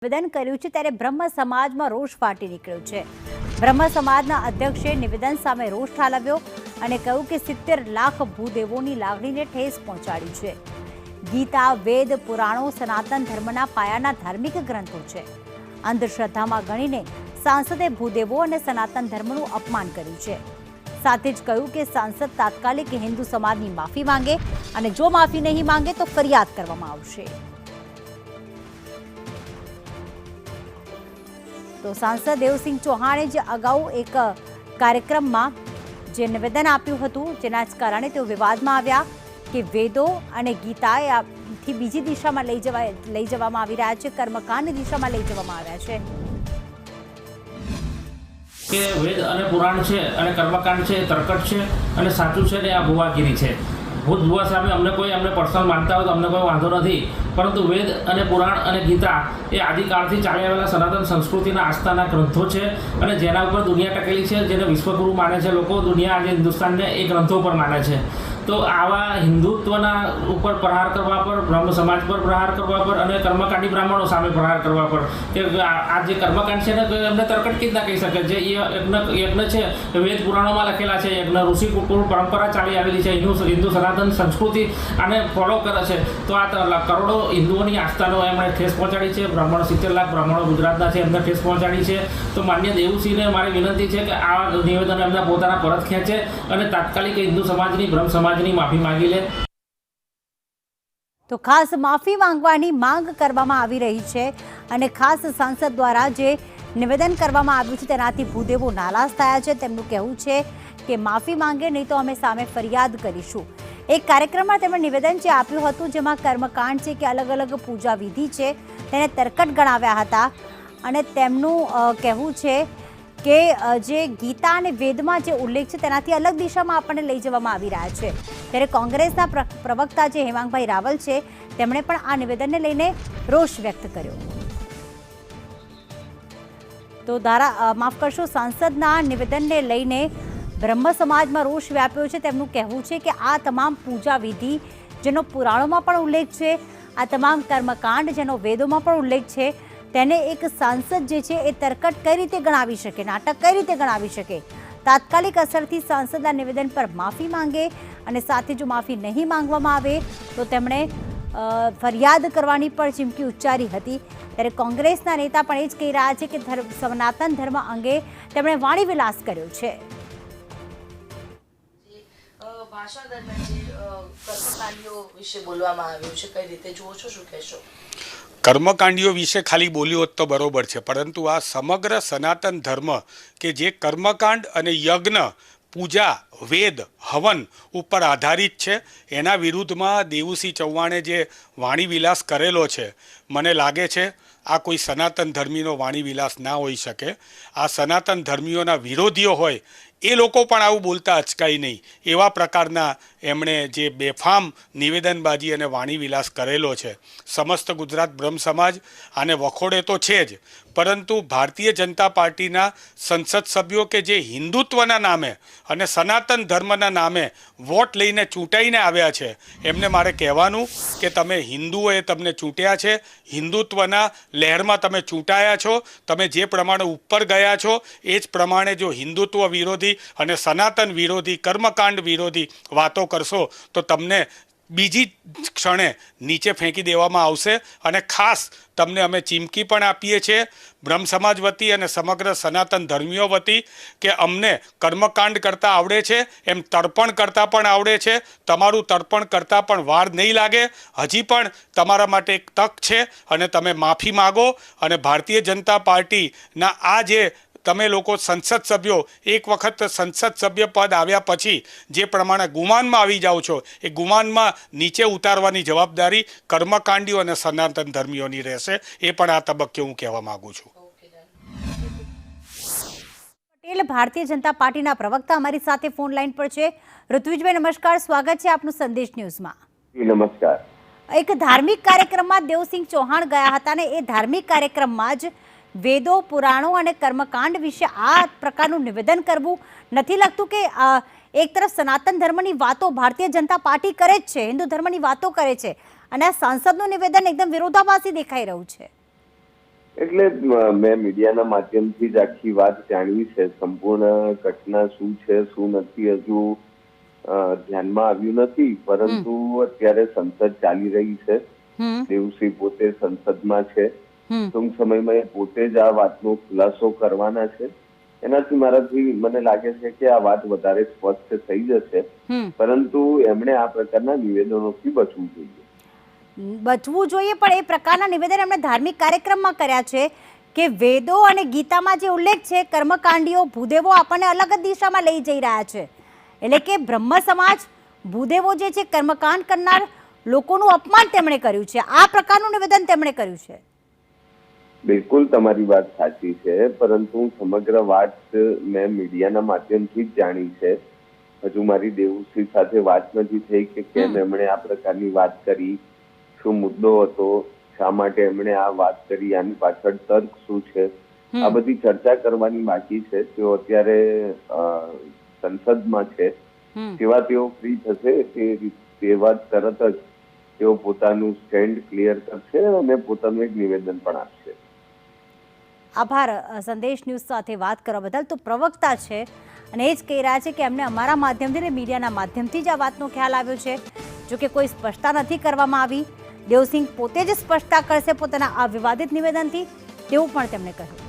નિવેદન કર્યું છે ત્યારે બ્રહ્મ સમાજમાં રોષ ફાટી નીકળ્યો છે। બ્રહ્મ સમાજના અધ્યક્ષે નિવેદન સામે રોષ ઠાલવ્યો અને કહ્યું કે 70 લાખ ભૂદેવોની લાગણીને ઠેસ પહોંચાડી છે। ગીતા, વેદ, પુરાણો સનાતન ધર્મના પાયાના ધાર્મિક ગ્રંથો છે। અંધશ્રદ્ધામાં ગણીને સાંસદે ભૂદેવો અને સનાતન ધર્મનું અપમાન કર્યું છે। સાથે જ કહ્યું કે સાંસદ તાત્કાલિક હિન્દુ સમાજની માફી માંગે અને જો માફી નહીં માંગે તો ફરિયાદ કરવામાં આવશે। तो सांसद देवसिंह चौहाणे जे अगाऊ एक कार्यक्रमમાં જે નિવેદન આપ્યું હતું જેના જ કારણે તેઓ વિવાદમાં આવ્યા કે વેદો અને ગીતાથી બીજી દિશામાં લઈ જવામાં આવી રહ્યા છે, કર્મકાંડની દિશામાં લઈ જવામાં આવ્યા છે। કે વેદ અને પુરાણ છે અને કર્મકાંડ છે તર્કટ છે અને સાચું છે ને આ ભુવાગીરી છે। ભૂત ભુવા સામે અમને પર્સનલ માનતા હોય તો અમને કોઈ વાંધો નથી, પરંતુ વેદ અને પુરાણ અને ગીતા એ આદિકાળથી ચાલી આવેલા સનાતન સંસ્કૃતિના આસ્થાના ગ્રંથો છે અને જેના ઉપર દુનિયા ટકેલી છે, જેને વિશ્વગુરુ માને છે લોકો, દુનિયા આજે હિન્દુસ્તાનને એ ગ્રંથો પર માને છે। તો આવા હિન્દુત્વના ઉપર પ્રહાર કરવા પર, બ્રહ્મ સમાજ પર પ્રહાર કરવા પર અને કર્મકાંડી બ્રાહ્મણો સામે પ્રહાર કરવા પર કે આ જે કર્મકાંડ છે ને એમને તર્કટ કીધા કહી શકે। જે યજ્ઞ છે વેદ પુરાણોમાં લખેલા છે, યજ્ઞ ઋષિ કુળ પરંપરા ચાલી આવેલી છે, હિન્દુ સનાતન સંસ્કૃતિ આને ફોલો કરે છે। તો આ કરોડો હિન્દુઓની આસ્થાનો એમણે ઠેસ પહોંચાડી છે। બ્રાહ્મણ 70 લાખ બ્રાહ્મણો ગુજરાતના છે, એમને ઠેસ પહોંચાડી છે। તો માન્ય દેવુસિંહને મારી વિનંતી છે કે આ નિવેદન એમના પોતાના પરત ખેંચે અને તાત્કાલિક હિન્દુ સમાજની, બ્રહ્મ સમાજની માફી માંગી લે। તો ખાસ માફી માંગવાની માંગ કરવામાં આવી રહી છે અને ખાસ સાંસદ દ્વારા જે નિવેદન કરવામાં આવ્યું છે તેનાથી ભૂદેવો નારાજ થયા છે। તેમનું કહેવું છે કે માફી માંગે નહીં તો અમે સામે ફરિયાદ કરીશું। એક કાર્યક્રમમાં તેમણે નિવેદન જે આપ્યું હતું જેમાં કર્મકાંડ છે કે અલગ અલગ પૂજા વિધિ છે તેને તર્કટ ગણાવ્યા હતા અને તેમનું કહેવું છે કે જે ગીતા અને વેદમાં જે ઉલ્લેખ છે તેનાથી અલગ દિશામાં આપણને લઈ જવામાં આવી રહ્યા છે। ત્યારે કોંગ્રેસના પ્રવક્તા જે હેમાંગભાઈ રાવલ છે તેમણે પણ આ નિવેદનને લઈને રોષ વ્યક્ત કર્યો। તો માફ કરશો, સાંસદના નિવેદનને લઈને બ્રહ્મ સમાજમાં રોષ વ્યાપ્યો છે। તેમનું કહેવું છે કે આ તમામ પૂજા વિધિ જેનો પુરાણોમાં પણ ઉલ્લેખ છે, આ તમામ કર્મકાંડ જેનો વેદોમાં પણ ઉલ્લેખ છે, તેને એક સાંસદ જે છે એ તર્કટ કઈ રીતે ગણાવી શકે, નાટક કઈ રીતે ગણાવી શકે। તાત્કાલિક અસરથી સાંસદના નિવેદન પર માફી માંગે અને સાથે જો માફી નહીં માંગવામાં આવે તો તેમણે ફરિયાદ કરવાની પણ ચીમકી ઉચ્ચારી હતી। ત્યારે કોંગ્રેસના નેતા પણ એ જ કહી રહ્યા છે કે સનાતન ધર્મ અંગે તેમણે વાણી વિલાસ કર્યો છે। ભાષણ દરમિયાન જે કર્મકાંડીઓ વિશે બોલવામાં આવ્યું છે, કઈ રીતે જુઓ છો, શું કહેશો? કર્મકાંડીઓ વિશે ખાલી બોલ્યો હોત તો બરોબર છે, પરંતુ આ સમગ્ર સનાતન ધર્મ કે જે કર્મકાંડ અને યજ્ઞ, પૂજા, વેદ, હવન ઉપર આધારિત છે એના વિરુદ્ધમાં દેવુસિંહ ચૌહાણે જે વાણી વિલાસ કરેલો છે, મને લાગે છે આ કોઈ સનાતન ધર્મીનો વાણી વિલાસ ના હોઈ શકે। આ સનાતન ધર્મીઓના વિરોધીઓ હોય એ લોકો પણ આવું બોલતા અચકાય નહીં એવા પ્રકારના એમણે જે બેફામ નિવેદનબાજી અને વાણી વિલાસ કરેલો છે। સમસ્ત ગુજરાત બ્રહ્મ સમાજ આને વખોડે તો છે જ, પરંતુ ભારતીય જનતા પાર્ટીના સંસદ સભ્યો કે જે હિન્દુત્વના નામે અને સનાતન ધર્મના નામે વોટ લઈને ચૂંટાઈને આવ્યા છે એમને મારે કહેવાનું કે તમે હિન્દુઓએ તમને ચૂંટ્યા છે, હિન્દુત્વના લહેરમાં તમે ચૂંટાયા છો, તમે જે પ્રમાણે ઉપર ગયા છો એ જ પ્રમાણે જો હિન્દુત્વ વિરોધી અને સનાતન વિરોધી, કર્મકાંડ વિરોધી વાતો કરશો તો તમને બીજી ક્ષણે નીચે ફેંકી દેવામાં આવશે। અને ખાસ તમને અમે ચીમકી પણ આપીએ છીએ બ્રહ્મ સમાજ વતી અને સમગ્ર સનાતન ધર્મીઓ વતી કે અમને કર્મકાંડ કરતાં આવડે છે એમ તર્પણ કરતાં પણ આવડે છે। તમારું તર્પણ કરતાં પણ વાર નહીં લાગે, હજી પણ તમારા માટે એક તક છે અને તમે માફી માગો અને ભારતીય જનતા પાર્ટીના આ જે તમે લોકો સંસદ સભ્યો એક વખત સંસદ સભ્ય પદ આવ્યા પછી જે પ્રમાણે ગુમાનમાં આવી જાઓ છો એ ગુમાનમાં નીચે ઉતારવાની જવાબદારી કર્મકાંડીઓ અને સનાતન ધર્મીઓની રહેશે। એ પણ આ તબક્કે હું કહેવા માંગુ છું। પટેલ ભારતીય જનતા પાર્ટીના પ્રવક્તા અમારી સાથે ફોન લાઈન પર છે। ઋત્વિજભાઈ નમસ્કાર, સ્વાગત છે આપનું સંદેશ ન્યૂઝમાં। નમસ્કાર। એક ધાર્મિક કાર્યક્રમમાં દેવસિંહ ચૌહાણ ગયા હતા અને એ ધાર્મિક કાર્યક્રમમાં જ વેદો, પુરાણો અને કર્મકાંડ વિશે આ પ્રકારનું નિવેદન કરવું નથી લાગતું કે એક તરફ સનાતન ધર્મની વાતો ભારતીય જનતા પાર્ટી કરે જ છે, હિન્દુ ધર્મની વાતો કરે છે અને આ સાંસદનું નિવેદન એકદમ વિરોધાભાસી દેખાઈ રહ્યું છે? એટલે મેં મીડિયાના માધ્યમથી જ આખી વાત જાણવી છે. સંપૂર્ણ ઘટના શું છે શું નથી હજુ ધ્યાનમાં આવ્યું નથી, પરંતુ અત્યારે સંસદ ચાલી રહી છે. દેવસિંહ પોતે સંસદમાં છે. ટૂંક સમયમાં એ પોતે જ આ વાતનો ખુલાસો કરવાના છે. એનાથી મને લાગે છે કે આ વાત વધારે સ્પષ્ટ થઈ જશે, પરંતુ એમણે આ પ્રકારના નિવેદનોથી બચવું જોઈએ. પણ એ પ્રકારના નિવેદન એમણે ધાર્મિક કાર્યક્રમમાં કર્યા છે કે વેદો અને ગીતામાં જે ઉલ્લેખ છે કર્મકાંડીઓ ભૂદેવો આપણને અલગ જ દિશામાં લઈ જઈ રહ્યા છે. એટલે કે બ્રહ્મ સમાજ ભૂદેવો જે છે કર્મકાંડ કરનાર લોકોનું અપમાન તેમણે કર્યું છે. આ પ્રકારનું નિવેદન તેમણે કર્યું છે. બિલકુલ તમારી વાત સાચી છે, પરંતુ સમગ્ર વાત મેં મીડિયાના માધ્યમથી જ જાણી છે. હજુ મારી દેવુસિંહ સાથે વાત નથી થઈ કે કેમ એમણે આ પ્રકારની વાત કરી, શું મુદ્દો હતો, શા માટે એમણે આ વાત કરી, આની પાછળ તર્ક શું છે, આ બધી ચર્ચા કરવાની બાકી છે. તેઓ અત્યારે સંસદમાં છે, તેવા તેઓ ફ્રી થશે તેવા તરત જ તેઓ પોતાનું સ્ટેન્ડ ક્લિયર કરશે અને પોતાનું એક નિવેદન પણ આપશે. આભાર સંદેશ ન્યૂઝ સાથે વાત કરવા બદલ. તો પ્રવક્તા છે અને એ જ કહી રહ્યા છે કે એમને અમારા માધ્યમથી ને મીડિયાના માધ્યમથી જ આ વાતનો ખ્યાલ આવ્યો છે. જો કે કોઈ સ્પષ્ટતા નથી કરવામાં આવી. દેવસિંહ પોતે જ સ્પષ્ટતા કરશે પોતાના આ વિવાદિત નિવેદનથી, તેવું પણ તેમણે કહ્યું.